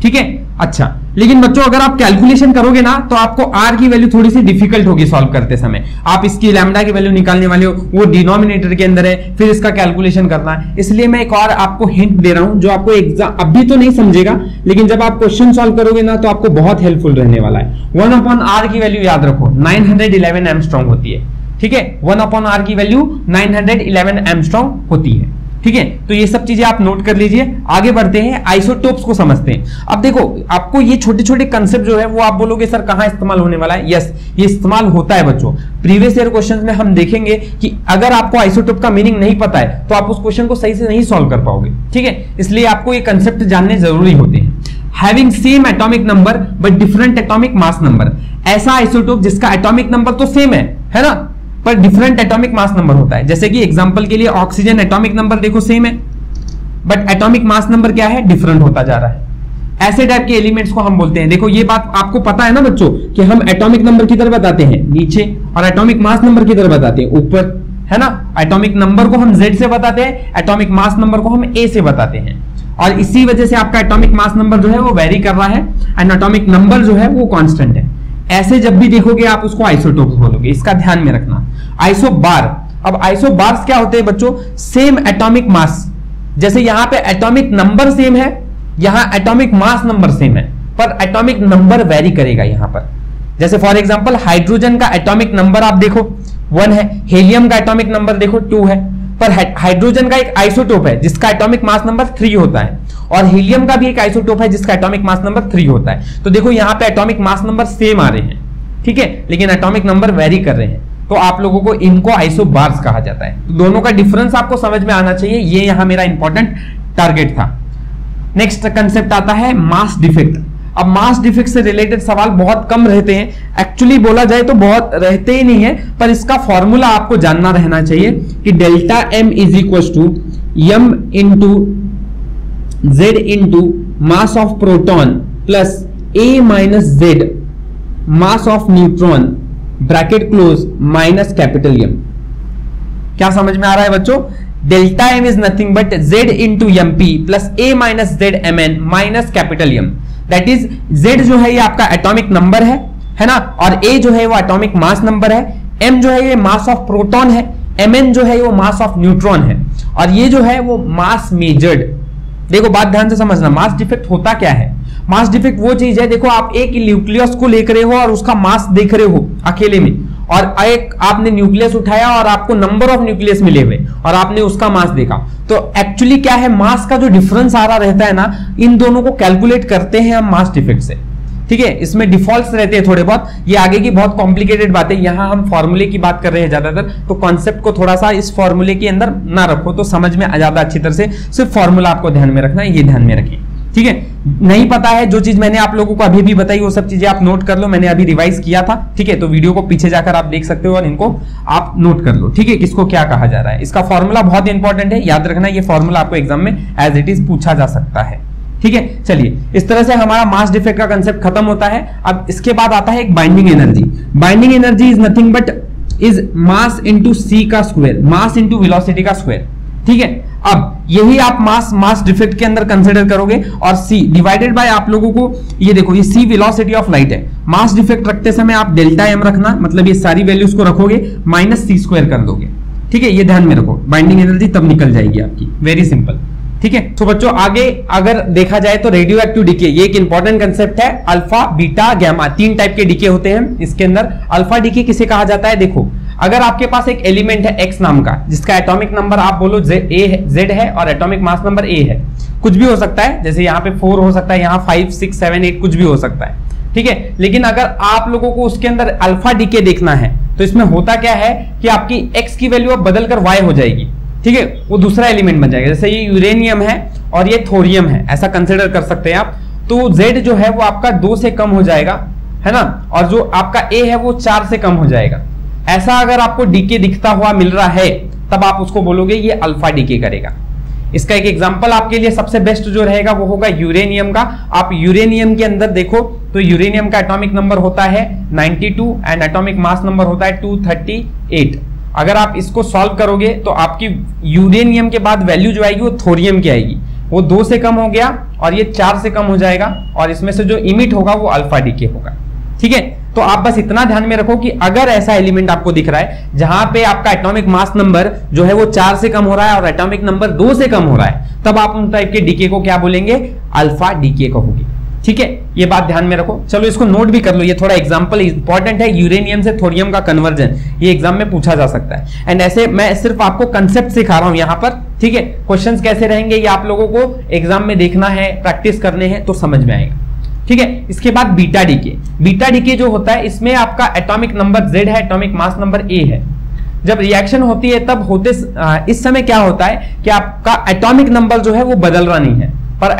ठीक है। अच्छा, लेकिन बच्चों अगर आप कैलकुलेशन करोगे ना तो आपको आर की वैल्यू थोड़ी सी डिफिकल्ट होगी सॉल्व करते समय। आप इसकी लैम्डा की वैल्यू निकालने वाले हो, वो डिनोमिनेटर के अंदर है, फिर इसका कैलकुलेशन करना है। इसलिए मैं एक और आपको हिंट दे रहा हूं जो आपको एग्जाम अभी तो नहीं समझेगा, लेकिन जब आप क्वेश्चन सॉल्व करोगे ना तो आपको बहुत हेल्पफुल रहने वाला है। 1/r की वैल्यू याद रखो 911 एंगस्ट्रॉम होती है, ठीक है। 1/r की वैल्यू 911 एंगस्ट्रॉम होती है, ठीक है। तो ये सब चीजें आप नोट कर लीजिए। आगे बढ़ते हैं, आइसोटोप्स को समझते हैं। अब देखो आपको ये छोटे छोटे कंसेप्ट जो है वो आप बोलोगे सर कहां इस्तेमाल होने वाला है। यस, ये इस्तेमाल होता है बच्चों। प्रीवियस ईयर क्वेश्चंस में हम देखेंगे कि अगर आपको आइसोटोप का मीनिंग नहीं पता है तो आप उस क्वेश्चन को सही से नहीं सॉल्व कर पाओगे, ठीक है। इसलिए आपको ये कंसेप्ट जानने जरूरी होते हैं। Having same atomic number but different atomic mass number, ऐसा आइसोटोप जिसका एटॉमिक नंबर तो सेम है ना, पर डिफरेंट एटॉमिक मास नंबर होता है। जैसे कि एग्जांपल के लिए ऑक्सीजन एटॉमिक नंबर देखो सेम है, बट एटॉमिक मास नंबर क्या है, डिफरेंट होता जा रहा है। ऐसे टाइप के एलिमेंट्स को हम बोलते हैं। देखो ये बात आपको पता है ना बच्चों कि हम एटॉमिक नंबर किधर बताते हैं, नीचे, और एटॉमिक मास नंबर किधर बताते हैं, ऊपर, है ना। एटॉमिक नंबर को हम Z से बताते हैं, एटॉमिक मास नंबर को हम A से बताते हैं। और इसी वजह से आपका एटॉमिक मास नंबर जो है वो वेरी कर रहा है एंड एटॉमिक नंबर जो है वो कांस्टेंट है। ऐसे जब भी देखोगे आप उसको आइसोटोप्स बोलोगे, इसका ध्यान में रखना। आइसोबार, अब आइसोबार्स क्या होते हैं बच्चों, सेम एटॉमिक मास, जैसे यहां पे एटॉमिक नंबर सेम है, यहां एटॉमिक मास नंबर सेम है, पर एटॉमिक नंबर वेरी करेगा यहां पर। जैसे फॉर एग्जांपल हाइड्रोजन का एटॉमिक नंबर आप देखो 1 है, हीलियम का एटॉमिक नंबर देखो 2 है, पर हाइड्रोजन का एक आइसोटोप है जिसका एटॉमिक मास नंबर 3 होता है, और हीलियम का भी एक आइसोटोप है जिसका एटॉमिक मास नंबर 3 होता है। तो देखो यहाँ पे एटॉमिक मास नंबर सेम आ रहे हैं, ठीक है, लेकिन एटॉमिक नंबर वेरी कर रहे हैं। तो आप लोगों को इनको आइसोबार्स कहा जाता है। दोनों का डिफरेंस आपको समझ में आना चाहिए, ये यहां मेरा इंपॉर्टेंट टारगेट था। नेक्स्ट कंसेप्ट आता है मास डिफेक्ट। अब मास डिफेक्ट से रिलेटेड सवाल बहुत कम रहते हैं, एक्चुअली बोला जाए तो बहुत रहते ही नहीं है, पर इसका फॉर्मूला आपको जानना रहना चाहिए कि delta M is equal to M into Z into mass of proton plus A minus Z mass of neutron bracket close minus capital M. क्या समझ में आ रहा है बच्चों? Delta M is nothing but Z into M P plus A minus Z M N minus capital M. That is Z जो है ये आपका एटॉमिक नंबर है है ना, और A जो है वो एटॉमिक मास नंबर है, M जो है ये मास ऑफ प्रोटॉन है, Mn जो है वो मास ऑफ न्यूट्रॉन है, और ये जो है वो मास मेजर्ड। देखो बात ध्यान से समझना, मास डिफेक्ट होता क्या है? मास डिफेक्ट वो चीज है, देखो आप एक न्यूक्लियस को लेकर रहे हो और उसका मास देख रहे हो अकेले में, और एक आपने न्यूक्लियस उठाया और आपको नंबर ऑफ न्यूक्लियस मिले हुए और आपने उसका मास देखा, तो एक्चुअली क्या है, मास का जो डिफरेंस आ रहा रहता है ना, इन दोनों को कैलकुलेट करते हैं हम मास डिफेक्ट से। ठीक है, इसमें डिफॉल्ट्स रहते हैं थोड़े बहुत, ये आगे की बहुत कॉम्प्लिकेटेड बातें, यहां हम फॉर्मूले की बात कर रहे हैं ज्यादातर, तो कॉन्सेप्ट को थोड़ा सा इस फॉर्मूले के अंदर ना रखो तो समझ में ज्यादा अच्छी तरह से, सिर्फ फॉर्मूला आपको ध्यान में रखना है, ये ध्यान में रखिए। ठीक है, नहीं पता है जो चीज मैंने आप लोगों को अभी भी बताई वो सब चीजें आप नोट कर लो, मैंने अभी रिवाइज किया था। ठीक है, तो वीडियो को पीछे जाकर आप देख सकते हो और इनको आप नोट कर लो। ठीक है, किसको क्या कहा जा रहा है, इसका फॉर्मूला बहुत इंपॉर्टेंट है, याद रखना, ये फॉर्मूला आपको एग्जाम में एज इट इज पूछा जा सकता है। ठीक है, चलिए इस तरह से हमारा मास डिफेक्ट का कंसेप्ट खत्म होता है। अब इसके बाद आता है एक binding energy. Binding energy is nothing but is mass into c का स्क्वायर, मास इंटू वेलोसिटी का स्क्वायर। ठीक है, अब यही आप मास डिफेक्ट के अंदर कंसीडर करोगे, और सी डिवाइडेड बाय आप लोगों को, ये देखो ये सी वेलोसिटी ऑफ लाइट है, मास डिफेक्ट रखते समय आप डेल्टा एम रखना, मतलब ये सारी वैल्यूज को रखोगे माइनस सी स्क्वायर कर दोगे। ठीक है, ये ध्यान में रखो, बाइंडिंग एनर्जी तब निकल जाएगी आपकी, वेरी सिंपल। ठीक है, तो बच्चों आगे अगर देखा जाए तो रेडियो एक्टिव डीके, ये एक इंपॉर्टेंट कंसेप्ट है। अल्फा, बीटा, गामा, 3 टाइप के डीके होते हैं इसके अंदर। अल्फा डीके किसे कहा जाता है? देखो अगर आपके पास एक एलिमेंट है एक्स नाम का, जिसका एटॉमिक नंबर आप बोलो जेड है और एटॉमिक मास नंबर ए है, कुछ भी हो सकता है, जैसे यहाँ पे 4 हो सकता है, यहाँ 5, 6, 7, 8 कुछ भी हो सकता है। ठीक है, लेकिन अगर आप लोगों को उसके अंदर अल्फा डीके देखना है तो इसमें होता क्या है कि आपकी एक्स की वैल्यू अब बदलकर वाई हो जाएगी। ठीक है, वो दूसरा एलिमेंट बन जाएगा, जैसे ये यूरेनियम है और ये थोरियम है, ऐसा कंसिडर कर सकते हैं आप। तो Z जो है वो आपका 2 से कम हो जाएगा, है ना, और जो आपका A है वो 4 से कम हो जाएगा। ऐसा अगर आपको डीके दिखता हुआ मिल रहा है तब आप उसको बोलोगे ये अल्फा डीके करेगा। इसका एक एग्जांपल आपके लिए सबसे बेस्ट जो रहेगा वो होगा यूरेनियम का। आप यूरेनियम के अंदर देखो तो यूरेनियम का एटॉमिक नंबर होता है 92 एंड एटॉमिक मास नंबर होता है 238। अगर आप इसको सॉल्व करोगे तो आपकी यूरेनियम के बाद वैल्यू जो आएगी वो थोरियम की आएगी, वो 2 से कम हो गया और ये 4 से कम हो जाएगा, और इसमें से जो इमिट होगा वो अल्फा डीके होगा। ठीक है, तो आप बस इतना ध्यान में रखो कि अगर ऐसा एलिमेंट आपको दिख रहा है जहां पे आपका एटॉमिक मास नंबर जो है वो 4 से कम हो रहा है और एटॉमिक नंबर 2 से कम हो रहा है, तब आप उन टाइप के डीके को क्या बोलेंगे? अल्फा डीके कहोगे। ठीक है, ये बात ध्यान में रखो। चलो इसको नोट भी कर लो, ये थोड़ा एग्जांपल इंपॉर्टेंट है, यूरेनियम से थोरियम का कन्वर्जन, ये एग्जाम में पूछा जा सकता है। एंड ऐसे मैं सिर्फ आपको कंसेप्ट सिखा रहा हूं यहां पर। ठीक है, क्वेश्चंस कैसे रहेंगे ये आप लोगों को एग्जाम में देखना है, प्रैक्टिस करने हैं तो समझ में आएगा। ठीक है, इसके बाद बीटा डीके। बीटा डीके जो होता है इसमें आपका एटॉमिक नंबर Z है, एटॉमिक मास नंबर A है। जब रिएक्शन होती है तब इस समय क्या होता है कि आपका एटॉमिक नंबर जो है वो बदल रहा नहीं है, पर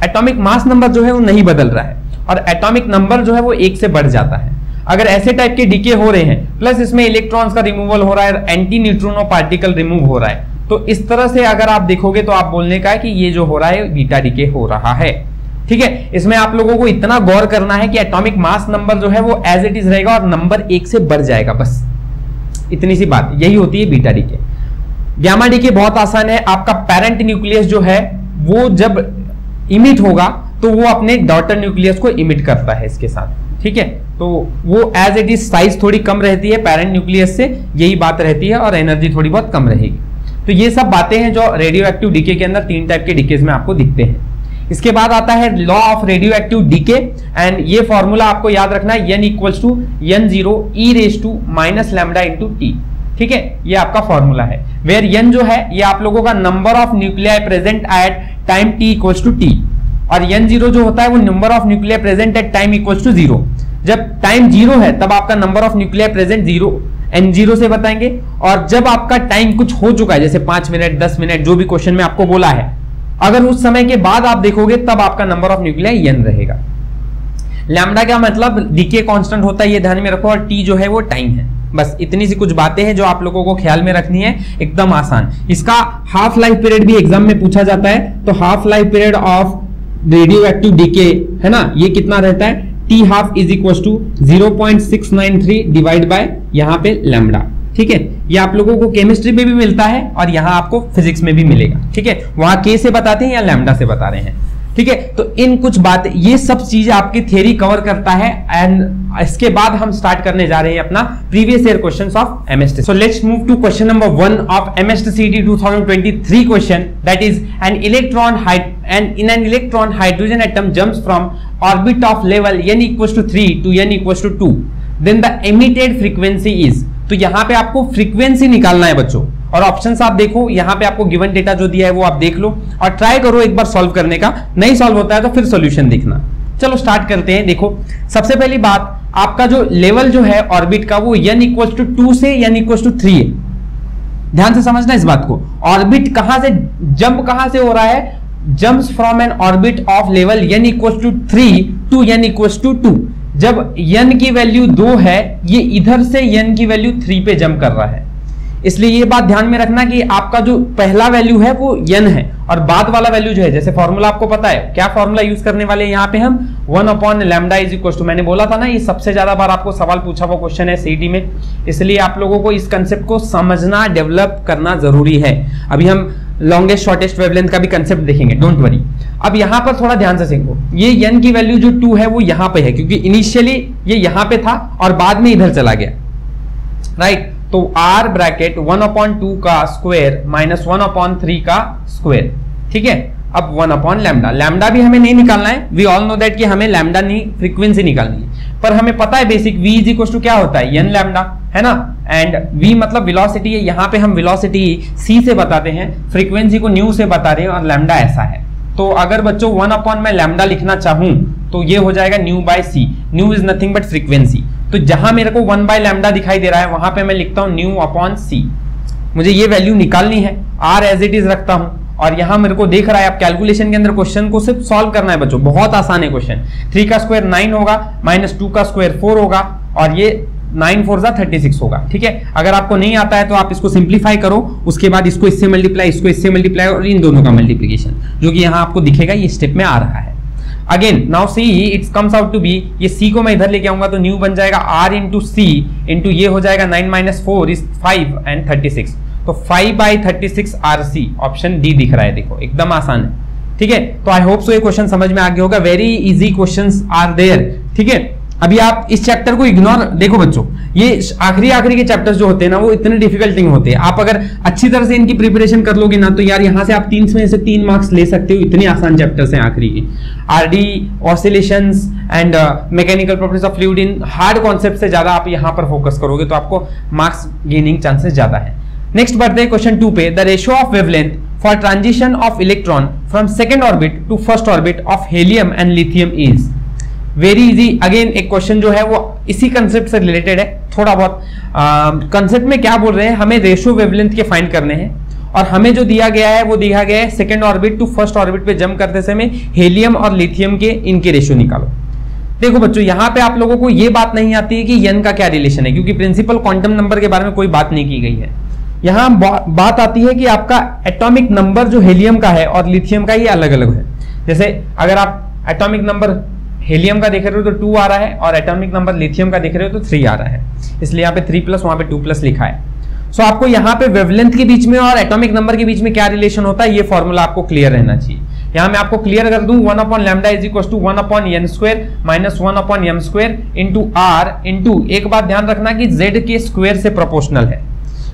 एटॉमिक मास नंबर जो है वो नहीं बदल रहा है, और एटॉमिक नंबर जो है वो 1 से बढ़ जाता है। अगर ऐसे टाइप के डीके हो रहे हैं, प्लस इसमें इलेक्ट्रॉन्स का रिमूवल हो रहा है, एंटी न्यूट्रिनो पार्टिकल रिमूव हो रहा है, तो इस तरह से अगर आप देखोगे तो आप बोलने का है कि ये जो हो रहा है बीटा डीके हो रहा है। ठीक है, इसमें आप लोगों को इतना गौर करना है कि एटॉमिक मास नंबर जो है वो एज इट इज रहेगा और नंबर 1 से बढ़ जाएगा, बस इतनी सी बात, यही होती है बीटा डीके। गामा डीके बहुत आसान है, आपका पेरेंट न्यूक्लियस जो है वो जब इमिट होगा तो वो अपने डॉटर न्यूक्लियस को इमिट करता है इसके साथ। ठीक है, तो वो एज इट इज साइज थोड़ी कम रहती है पेरेंट न्यूक्लियस से, यही बात रहती है, और एनर्जी थोड़ी बहुत कम रहेगी। तो ये सब बातें हैं जो रेडियो एक्टिव डीके के अंदर 3 टाइप के डीकेज में आपको दिखते हैं। इसके बाद आता है law of radioactive decay, and ये फॉर्मूला आपको याद रखना है, n = n0 e⁻ lambda × t। ठीक है, ये आपका फॉर्मूला है, वेयर n जो है ये आप लोगों का number of nuclei present at time t = t, और n0 जो होता है वो number of nuclei present at time = 0। जब टाइम 0 है तब आपका number of nuclei present 0 n0 से बताएंगे, और जब आपका टाइम कुछ हो चुका है, जैसे 5 मिनट 10 मिनट जो भी क्वेश्चन में आपको बोला है, अगर उस समय के बाद आप देखोगे तब आपका नंबर ऑफ न्यूक्लियाई n रहेगा। लैम्डा का मतलब डीके कांस्टेंट होता है, ये ध्यान में रखो, और t जो है वो टाइम है। बस इतनी सी कुछ बातें हैं जो आप लोगों को ख्याल में रखनी है, एकदम आसान। इसका हाफ लाइफ पीरियड भी एग्जाम में पूछा जाता है, तो half life period of radioactive decay है ना, ये कितना रहता है? T½ = 0.693 डिवाइड बाय यहाँ पे लैम्डा। ठीक है, ये आप लोगों को केमिस्ट्री में भी मिलता है और यहाँ आपको फिजिक्स में भी मिलेगा। ठीक है, वहां K से बताते हैं या लैम्डा से बता रहे हैं। ठीक है। तो इन कुछ बात, ये सब चीजें आपकी थ्योरी कवर करता है एंड इसके बाद हम स्टार्ट करने जा रहे हैं अपना previous year questions of MST. So let's move to question number 1 of MST 2023 question, that is an electron hydrogen atom jumps from orbit of level n equals to 3 to n equals to 2, then the emitted frequency is। तो यहां पे आपको फ्रीक्वेंसी निकालना है बच्चों, और ऑप्शंस आप देखो, यहां पे आपको गिवन डेटा जो दिया है वो आप देख लो और ट्राई करो एक बार सॉल्व करने का। नहीं सॉल्व होता है तो फिर सॉल्यूशन देखना। चलो स्टार्ट करते हैं। देखो सबसे पहली बात, आपका जो लेवल जो है ऑर्बिट का वो n equals to 2 से n equals to 3 है। ध्यान से समझना इस बात को। ऑर्बिट कहां से जंप कहां से हो रहा है? Jumps from N orbit of level n equals to 3 to n equals to 2। जब n की वैल्यू 2 है, ये इधर से n की वैल्यू 3 पे जंप कर रहा है। इसलिए ये बात ध्यान में रखना कि आपका जो पहला वैल्यू है वो n है, और बाद वाला वैल्यू जो है, जैसे फॉर्मूला आपको पता है, क्या फॉर्मूला यूज करने वाले हैं यहाँ पे हम 1/λ इज इक्वल टू, मैंने बोला था ना ये सबसे ज्यादा बार आपको सवाल पूछा हुआ क्वेश्चन है सीईटी में, इसलिए आप लोगों को इस कंसेप्ट को समझना, डेवलप करना जरूरी है। अभी हम लॉन्गेस्ट शॉर्टेस्ट वेवलेंथ का भी कंसेप्ट देखेंगे, डोंट वरी। अब यहाँ पर थोड़ा ध्यान से सीखो, ये n की वैल्यू जो 2 है वो यहाँ पे है, क्योंकि इनिशियली ये यहाँ पे था और बाद में इधर चला गया, राइट। तो r ब्रैकेट 1/2 का स्क्वायर माइनस 1/3 का स्क्वायर, ठीक है। अब 1/λ, लैम्डा भी हमें नहीं निकालना है, वी ऑल नो दैट कि हमें लैम्डा नहीं फ्रीक्वेंसी निकालनी है, पर हमें पता है basic v is equal to क्या होता है, n लैम्डा, है ना। एंड v मतलब वेलोसिटी है, यहाँ पे हम वेलोसिटी c से बताते हैं, फ्रीक्वेंसी को न्यू से बता रहे हैं, और लैम्डा ऐसा है। तो अगर बच्चों 1/ मैं लैम्डा लिखना चाहूं तो ये हो जाएगा nu by C. Nu is nothing but frequency. तो जहां मेरे को 1/λ दिखाई दे रहा है वहां पे मैं लिखता हूं न्यू अपॉन सी। मुझे ये वैल्यू निकालनी है, r एज इट इज रखता हूं, और यहां मेरे को देख रहा है, आप कैलकुलेशन के अंदर क्वेश्चन को सिर्फ सॉल्व करना है बच्चों, बहुत आसान है क्वेश्चन। 3 का स्क्वायर 9 होगा, -2 का स्क्वायर 4 होगा, और ये 9 4 36 होगा, ठीक है। अगर आपको नहीं आता है तो आप इसको सिंप्लीफाई करो, उसके बाद इसको इससे मल्टीप्लाई, इसको इससे मल्टीप्लाई, और इन दोनों का मल्टीप्लीकेशन, जो कि यहाँ आपको दिखेगा ये स्टेप में आ रहा है। Again now see its comes out to be, ये c को मैं इधर लेके आऊंगा तो न्यू बन जाएगा r इंटू सी इंटू ये हो जाएगा 9 - 4 इज 5 एंड 36, तो 5/36 RC, ऑप्शन डी दिख रहा है। देखो एकदम आसान है, ठीक है। तो आई होप सो ये क्वेश्चन समझ में आ गया होगा, very easy questions are there, ठीक है। अभी आप इस चैप्टर को इग्नोर, देखो बच्चों ये आखिरी के चैप्टर्स जो होते हैं ना वो इतने डिफिकल्ट नहीं होते। आप अगर अच्छी तरह से इनकी प्रिपरेशन कर लोगे ना तो यार यहाँ से आप 3 में से 3 मार्क्स ले सकते हो, इतने आसान चैप्टर्स हैं आखिरी के। RD, oscillations and mechanical properties of fluid, in hard concept से ज्यादा आप यहाँ पर फोकस करोगे तो आपको मार्क्स गेनिंग चांसेस ज्यादा है। नेक्स्ट बढ़ते हैं क्वेश्चन 2 पे। The ratio of wavelength for transition of electron from second orbit to first orbit of helium and lithium is. Very easy. Again एक क्वेश्चन जो है वो इसी कंसेप्ट से रिलेटेड है थोड़ा बहुत। कंसेप्ट में क्या बोल रहे हैं, हमें रेशियो वेवलेंथ के फाइंड करने हैं, और हमें जो दिया गया है वो दिया गया है second orbit to first orbit पे जंप करते समय हेलियम और लिथियम के इनके रेशियो निकालो। देखो बच्चों यहाँ पे आप लोगों को ये बात नहीं आती है कि n का क्या रिलेशन है, क्योंकि प्रिंसिपल क्वांटम नंबर के बारे में कोई बात नहीं की गई है। यहाँ बात आती है कि आपका एटॉमिक नंबर जो हेलियम का है और लिथियम का ये अलग अलग है। जैसे अगर आप एटॉमिक नंबर हेलियम का देख रहे हो तो 2 आ रहा है, और एटॉमिक नंबर लिथियम का देख रहे हो तो 3 आ रहा है, इसलिए यहाँ पे 3+ वहां पे 2+ लिखा है। सो आपको यहाँ पे वेवलेंथ के बीच में और एटॉमिक नंबर के बीच में क्या रिलेशन होता है ये फॉर्मूला आपको क्लियर रहना चाहिए। यहाँ मैं आपको क्लियर कर दूं, 1/λ is equal to 1/n² minus 1/m² into r into, एक बात ध्यान रखना कि z के स्क्वायर से प्रोपोर्शनल है।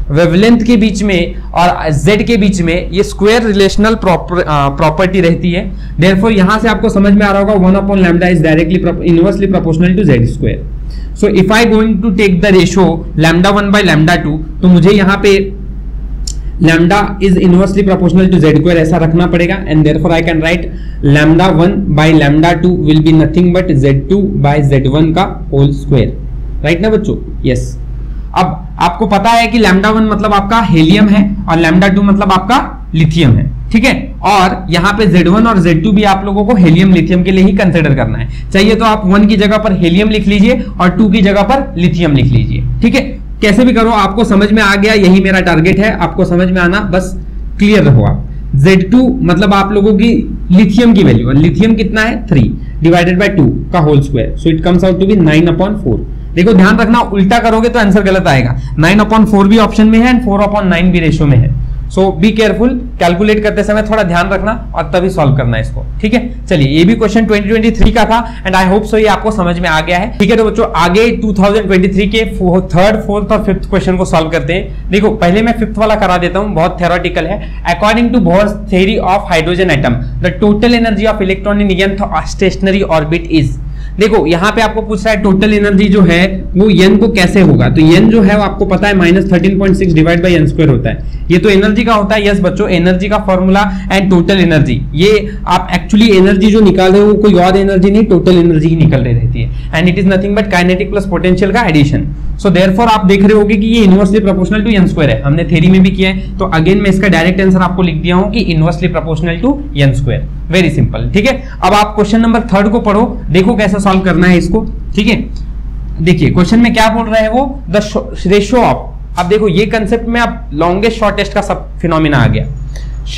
वेवलेंथ के बीच में और z के बीच में ये स्क्वायर रिलेशनल प्रॉपर्टी रहती है। देयरफॉर यहां से आपको समझ में आ रहा होगा 1/λ is directly inversely proportional to z²। So if I going to take the ratio λ1/λ2, तो मुझे यहाँ पे lambda is inversely proportional to z² ऐसा रखना पड़ेगा, and therefore I can write λ1/λ2 will be nothing but z2/z1 का होल स्क्वायर, राइट ना बच्चों? यस। अब आपको पता है कि λ1 मतलब आपका हेलियम है और λ2 मतलब आपका लिथियम है, ठीक है। और यहाँ पे Z1 और Z2 भी आप लोगों को हेलियम लिथियम के लिए ही कंसिडर करना है। चाहिए तो आप 1 की जगह पर हेलियम लिख लीजिए और 2 की जगह पर लिथियम लिख लीजिए, ठीक है। कैसे भी करो, आपको समझ में आ गया, यही मेरा टारगेट है, आपको समझ में आना, बस क्लियर रहो आप। Z2 मतलब आप लोगों की लिथियम की वैल्यू, और लिथियम कितना है 3 डिवाइडेड बाय 2 का whole square, so it comes out to be 9/4। देखो ध्यान रखना, उल्टा करोगे तो आंसर गलत आएगा। 9/4 भी ऑप्शन में है एंड 4/9 भी रेशियो में है, सो बी केयरफुल, कैलकुलेट करते समय थोड़ा ध्यान रखना और तभी सॉल्व करना है इसको, ठीक है। चलिए ये भी क्वेश्चन 2023 का था एंड आई होप सो ये आपको समझ में आ गया है, ठीक है। तो बच्चों आगे 2023 के थर्ड, फोर्थ और फिफ्थ क्वेश्चन को सॉल्व करते हैं। देखो पहले मैं फिफ्थ वाला करा देता हूं, बहुत थ्योरेटिकल है। According to Bohr's theory of hydrogen atom the total energy of electron in nth stationary orbit is. देखो यहां पे आपको पूछ रहा है टोटल एनर्जी जो है वो n को कैसे होगा, तो n जो है वो आपको पता है -13.6 डिवाइड बाई n स्क्वायर होता है। ये तो एनर्जी का होता है, यस बच्चों, एनर्जी का फॉर्मूला एंड टोटल एनर्जी, ये आप एक्चुअली एनर्जी जो निकाल रहे हो वो कोई और एनर्जी नहीं, टोटल एनर्जी ही निकल रही रहती है and it is nothing but kinetic plus potential का एडिशन। सो देयरफॉर आप देख रहे होगे कि ये inversely proportional to n square है, हमने थ्योरी में भी किया है, तो अगेन मैं इसका डायरेक्ट आंसर आपको लिख दिया हूं कि inversely proportional to n square, very simple, ठीक है। अब आप क्वेश्चन नंबर थर्ड को पढ़ो, देखो कैसे सॉल्व करना है इसको, ठीक है। देखिए क्वेश्चन में क्या बोल रहे हैं वो, द रेशियो ऑफ, अब देखो ये कंसेप्ट में अब लॉन्गेस्ट शॉर्टेस्ट का सब फिनोमिना आ गया,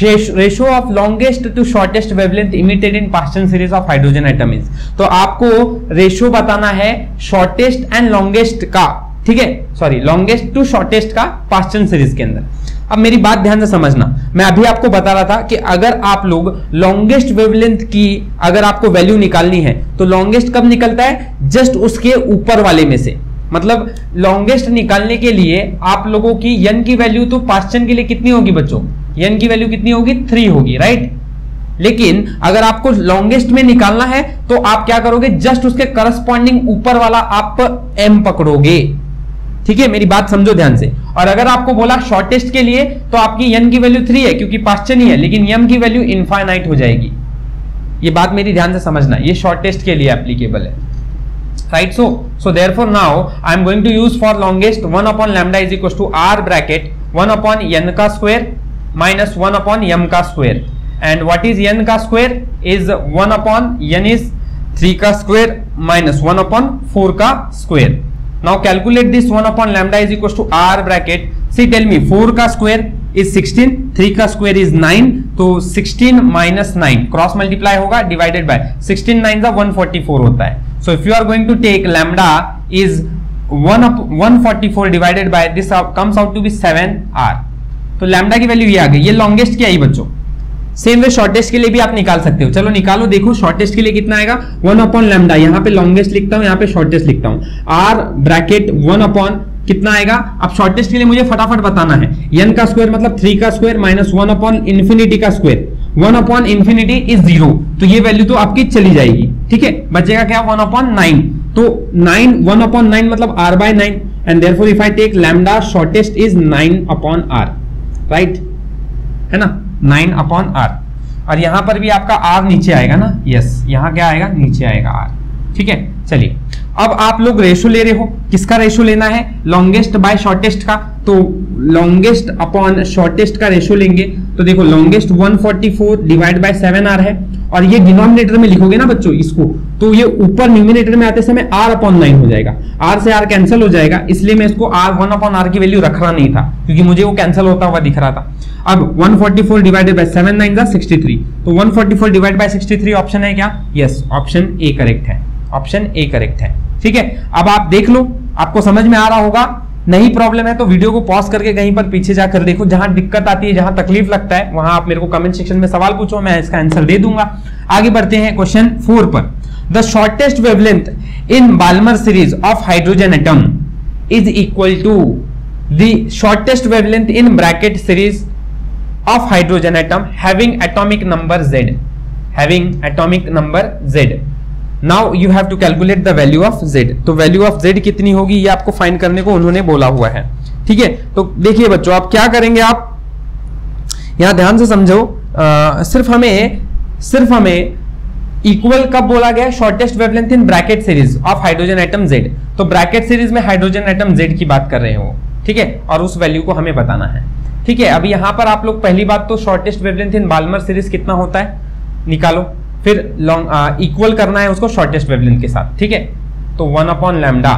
ratio of longest to shortest wavelength emitted in Paschen series of hydrogen atom is. तो आपको रेशियो बताना है शॉर्टेस्ट एंड लॉन्गेस्ट का, ठीक है, सॉरी लॉन्गेस्ट टू शॉर्टेस्ट का पास्चन सीरीज के अंदर। अब मेरी बात ध्यान से समझना, मैं अभी आपको बता रहा था कि अगर आप लोग लॉन्गेस्ट वेवलेंथ की अगर आपको वैल्यू निकालनी है तो लॉन्गेस्ट कब निकलता है, जस्ट उसके ऊपर वाले में से, मतलब लॉन्गेस्ट निकालने के लिए आप लोगों की n की वैल्यू तो पास्चन के लिए कितनी होगी बच्चों, n की वैल्यू कितनी होगी 3 होगी, राइट। लेकिन अगर आपको लॉन्गेस्ट में निकालना है तो आप क्या करोगे, जस्ट उसके करस्पॉन्डिंग ऊपर वाला आप m पकड़ोगे, ठीक है, मेरी बात समझो ध्यान से। और अगर आपको बोला शॉर्टेस्ट के लिए तो आपकी n की वैल्यू 3 है क्योंकि पास्चन ही है, लेकिन m की वैल्यू इनफाइनाइट हो जाएगी। ये बात मेरी ध्यान से समझना, ये शॉर्टेस्ट के लिए एप्लीकेबल है, right. So therefore now I am going to use for longest 1 upon lambda is equal to r bracket 1 upon n का स्क्वायर माइनस 1 अपॉन m का square, and what is n का square is 1 upon n is 3 का स्क्वायर माइनस 1 अपॉन 4 का square. Now calculate this 1 upon lambda is equals to r bracket. See, tell me 4 का square is 16, 3 का square is 9, तो 16 minus 9 क्रॉस मल्टीप्लाई होगा डिवाइडेड बाय 16 9 का 144 होता है। So if you are going to take lambda is 144 divided by this comes out to be 7r. तो lambda की वैल्यू ये आ गई, ये लॉन्गेस्ट की आई बच्चों। सेम वे शॉर्टेस्ट के लिए भी आप निकाल सकते हो, चलो निकालो, देखो शॉर्टेस्ट के लिए कितना आएगा 1 अपॉन लैम्डा, यहाँ पे लॉन्गेस्ट लिखता हूँ, यहाँ पे शॉर्टेस्ट लिखता हूँ, r ब्रैकेट 1 अपॉन कितना आएगा, अब शॉर्टेस्ट के लिए मुझे फटाफट बताना है, n का स्क्वायर मतलब 3 का स्क्वायर माइनस 1 अपॉन इंफिनिटी का स्क्वायर, 1 अपॉन इंफिनिटी इज 0, तो ये वैल्यू तो आपकी चली जाएगी, ठीक है, बचेगा क्या 1 अपॉन 9, तो 1 अपॉन 9 मतलब r by 9 and therefore if I take lambda shortest is 9 upon r, right, है ना, 9 अपॉन r, और यहां पर भी आपका r नीचे आएगा ना, यस, यहां क्या आएगा, नीचे आएगा r, ठीक है। चलिए अब आप लोग रेशो ले रहे हो, किसका रेशो लेना है, लॉन्गेस्ट बाय शॉर्टेस्ट का, तो लॉन्गेस्ट अपॉन शॉर्टेस्ट का रेशो लेंगे, तो देखो लॉन्गेस्ट 144 डिवाइड बाय 7r है, और ये डिनोमिनेटर में लिखोगे ना बच्चों इसको, तो ये ऊपर न्यूमिनेटर में आते समय r अपॉन 9 हो जाएगा, r से r कैंसिल हो जाएगा, इसलिए मैं इसको r 1 अपॉन r की वैल्यू रख रहा नहीं था क्योंकि मुझे वो कैंसिल होता हुआ दिख रहा था। अब 144 डिवाइडेड बाय 7 9 63, तो 144 डिवाइड बाय 63 ऑप्शन है क्या, यस, ऑप्शन ए करेक्ट है, ऑप्शन ए करेक्ट है, ठीक है। अब आप देख लो, आपको समझ में आ रहा होगा, नहीं प्रॉब्लम है तो वीडियो को पॉज करके कहीं पर पीछे जाकर देखो, जहां दिक्कत आती है, जहां तकलीफ लगता है वहां आप मेरे को कमेंट सेक्शन में सवाल पूछो, मैं इसका आंसर दे दूंगा। आगे बढ़ते हैं क्वेश्चन 4 पर, the shortest wavelength in Balmer series of hydrogen atom is equal to the shortest wavelength in bracket series of hydrogen atom having atomic number z, having atomic number z। Now you have to calculate the value of z, तो वैल्यू ऑफ z कितनी होगी ये आपको फाइंड करने को उन्होंने बोला हुआ है, ठीक है। तो देखिए बच्चों आप क्या करेंगे, आप यहां ध्यान से समझो, सिर्फ हमें इक्वल कब बोला गया, shortest wavelength in bracket series of hydrogen atom z, तो ब्रैकेट सीरीज में हाइड्रोजन एटम z की बात कर रहे हो, ठीक है, और उस वैल्यू को हमें बताना है, ठीक है। अभी यहां पर आप लोग पहली बात तो shortest wavelength in Balmer series कितना होता है निकालो, फिर इक्वल करना है उसको शॉर्टेस्ट वेवलेंथ के साथ, ठीक है। तो 1 upon lambda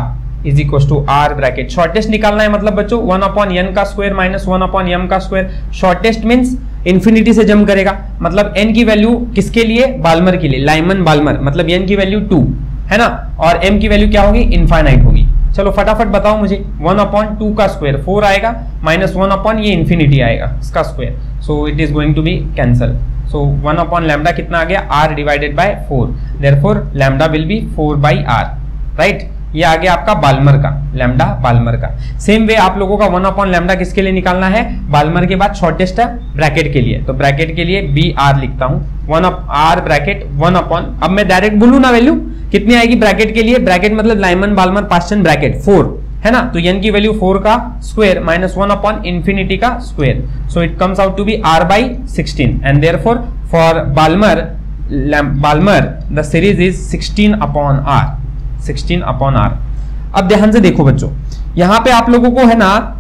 is equal to r bracket, shortest निकालना है मतलब बच्चों 1 अपॉन n का स्क्वायर माइनस 1 अपॉन m का स्क्वायर, शॉर्टेस्ट मींस इंफिनिटी से जम करेगा, मतलब n की वैल्यू किसके लिए, बाल्मर के लिए, लाइमन बाल्मर, मतलब n की वैल्यू 2 है ना, और m की वैल्यू क्या होगी, इनफाइनाइट होगी, चलो फटाफट बताओ मुझे, 1/2 का स्क्वायर 4 आएगा, माइनस 1 ये इन्फिनिटी आएगा इसका square, so it is going to be cancel. So 1/λ कितना आ गया, r divided by 4, therefore lambda will be 4/r, right. ये आ गया आपका बाल्मर का, लैम्डा बाल्मर का। सेम वे आप लोगों का 1/λ किसके लिए निकालना है, बाल्मर के बाद शॉर्टेस्ट है ब्रैकेट के लिए, तो ब्रैकेट के लिए br लिखता हूं, 1r ब्रैकेट 1 अब मैं डायरेक्ट बोलूं ना वैल्यू कितनी आएगी ब्रैकेट के लिए, ब्रैकेट मतलब लाइमन बाल्मर पास्चन ब्रैकेट 4 है ना, तो n की वैल्यू 4 का स्क्वायर माइनस 1 इन्फिनिटी का square, so it comes out to be r/16 and therefore for Balmer the series is 16/r, 16/r। अब ध्यान से देखो बच्चों, यहां पे आप लोगों को है ना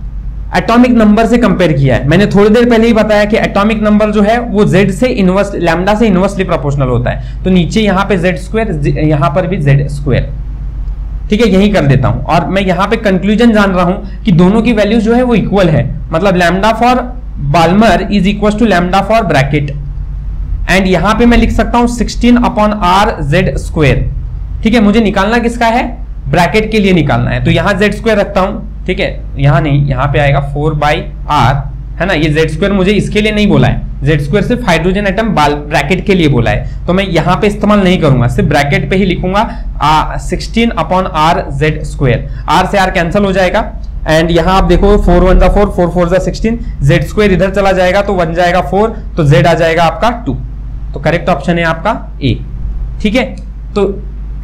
एटॉमिक नंबर से कंपेयर किया है। मैंने थोड़ी देर पहले ही बताया कि एटॉमिक नंबर जो है वो z से इनवर्स, लैम्डा से इनवर्सली प्रोपोर्शनल होता है, तो नीचे यहां पे z², यहां पर भी z², ठीक है, यही कर देता हूं। और मैं यहां पे कंक्लूजन जान रहा हूं कि दोनों की वैल्यूज जो है वो इक्वल है, मतलब lambda for Balmer is equal to lambda for bracket, and यहां पे मैं लिख सकता हूं 16/r z², ठीक है। मुझे निकालना किसका है, ब्रैकेट के लिए निकालना है, तो यहां z² रखता हूं, ठीक है, यहां नहीं, यहां पे आएगा 4/r, है ना। ये z² मुझे इसके लिए नहीं बोला है, z² सिर्फ हाइड्रोजन एटम ब्रैकेट के लिए बोला है, तो मैं यहां पे इस्तेमाल नहीं करूंगा, सिर्फ ब्रैकेट पे ही लिखूंगा 16/r z², r से r कैंसिल हो जाएगा, एंड यहां आप देखो 4 1 जा 4, 4 4 जा 16, z² इधर चला जाएगा तो 1 जाएगा 4, तो z आ जाएगा आपका 2, तो करेक्ट ऑप्शन है आपका ए, ठीक है। तो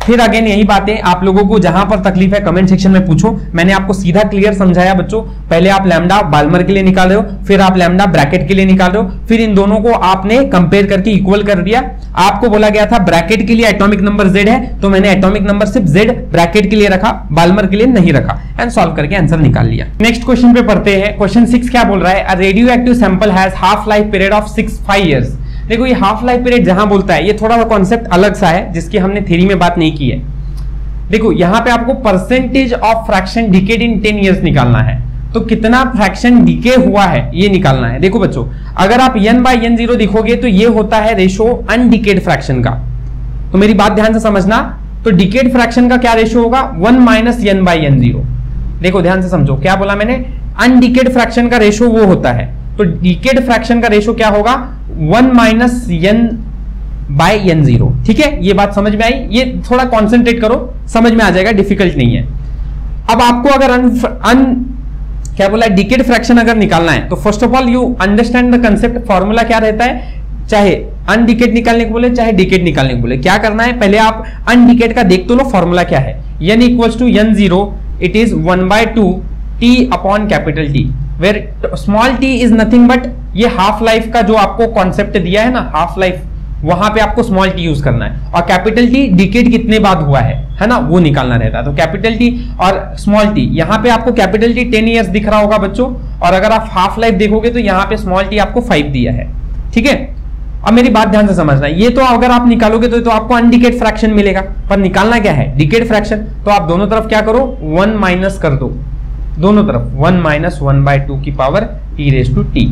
फिर अगेन यही बातें आप लोगों को जहां पर तकलीफ है कमेंट सेक्शन में पूछो, मैंने आपको सीधा क्लियर समझाया बच्चों। पहले आप लैम्डा बाल्मर के लिए निकाल रहे हो, फिर आप लैम्डा ब्रैकेट के लिए निकाल रहे हो, फिर इन दोनों को आपने कंपेयर करके इक्वल कर दिया। आपको बोला गया था ब्रैकेट के लिए एटॉमिक नंबर z है, तो मैंने एटॉमिक नंबर सिर्फ z ब्रैकेट के लिए रखा, बाल्मर के लिए नहीं रखा, एंड सॉल्व करके आंसर निकाल लिया। नेक्स्ट क्वेश्चन पे पढ़ते हैं। क्वेश्चन 6 क्या बोल रहा है, a radio active sample has half life period of 5 years। देखो ये हाफ लाइफ पीरियड जहां बोलता है, ये थोड़ा सा कॉन्सेप्ट अलग सा है जिसकी हमने थ्योरी में बात नहीं की है। देखो यहां पे आपको percentage of fraction decade in 10 years निकालना है, तो कितना फ्रैक्शन डिके हुआ है ये निकालना है। देखो बच्चों, अगर आप n/n0 देखोगे तो ये होता है रेशो अनडिकेड फ्रैक्शन का, तो मेरी बात ध्यान से समझना, तो डिकेड फ्रैक्शन का क्या रेशो होगा, 1 - n/n0। देखो ध्यान से समझो, क्या बोला मैंने, अनडिकेड फ्रैक्शन का रेशो वो होता है, तो डिकेड फ्रैक्शन का रेशो क्या होगा, 1 - n/n0, ठीक है। ये बात समझ में आई, ये थोड़ा कॉन्सेंट्रेट करो, समझ में आ जाएगा, डिफिकल्ट नहीं है। अब आपको अगर क्या बोला, डिकेड फ्रैक्शन अगर निकालना है, तो first of all you understand the concept, formula क्या रहता है, चाहे अनडिकेड निकालने को बोले चाहे डिकेड निकालने को बोले, क्या करना है, पहले आप अनडिकेड का देख तो लो फॉर्मूला क्या है, n = n0, it is 1/2 T/T, where small t is nothing but ये हाफ लाइफ का जो आपको कॉन्सेप्ट दिया है ना, हाफ लाइफ, वहां पे आपको स्मॉल टी यूज करना है, और कैपिटल टी डिकेड कितने बाद हुआ है ना, वो निकालना रहता है। तो कैपिटल टी और स्मॉल टी, यहां पे आपको कैपिटल टी 10 years दिख रहा होगा बच्चों, और अगर आप हाफ लाइफ देखोगे तो यहां पे स्मॉल टी आपको 5 दिया है, ठीक है। अब मेरी बात ध्यान से समझना, ये तो अगर आप निकालोगे तो आपको अनडिकेड फ्रैक्शन मिलेगा, पर निकालना क्या है, डिकेड फ्रैक्शन, तो आप दोनों तरफ क्या करो, 1 माइनस कर दो, दोनों तरफ 1 - 1/2 की पावर t⁻t,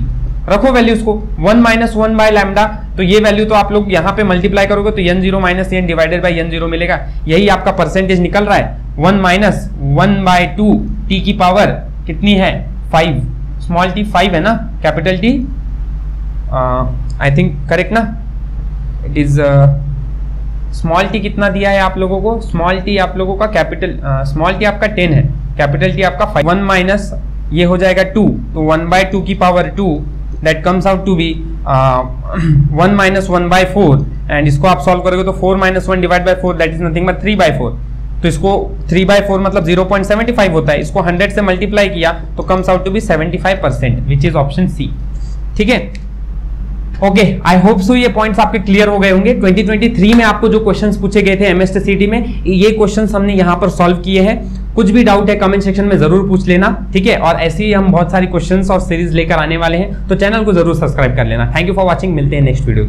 रखो वैल्यूज को, 1 - 1/λ, तो ये वैल्यू तो आप लोग यहां पे मल्टीप्लाई करोगे तो n0 - n divided by n0 मिलेगा, यही आपका परसेंटेज निकल रहा है। 1 - 1/2 t की पावर कितनी है, 5, स्मॉल टी 5 है ना, capital T I think correct ना, इट इज स्मॉल टी कितना दिया है आप लोगों को, स्मॉल टी आप लोगों का कैपिटल, स्मॉल टी आपका 10 है, कैपिटल टी आपका 5, 1 माइनस ये हो जाएगा 2, तो 1/2 की power 2, that comes out to be 1 - 1/4, and इसको आप सॉल्व करोगे तो 4 - 1 divide by 4 that is nothing but 3/4, तो इसको 3/4 मतलब 0.75 होता है, इसको 100 से मल्टीप्लाई किया तो comes out to be 75%, which is option C, ठीक है। ओके, आई होप सो ये पॉइंट्स आपके क्लियर हो गए होंगे। 2023 में आपको जो क्वेश्चंस पूछे गए थे एमएसटीसीटी में, ये क्वेश्चंस हमने यहाँ पर सॉल्व किए हैं। कुछ भी डाउट है कमेंट सेक्शन में जरूर पूछ लेना, ठीक है। और ऐसे ही हम बहुत सारी क्वेश्चंस और सीरीज लेकर आने वाले हैं, तो चैनल को जरूर सब्सक्राइब कर लेना। थैंक यू फॉर वॉचिंग, मिलते हैं नेक्स्ट वीडियो।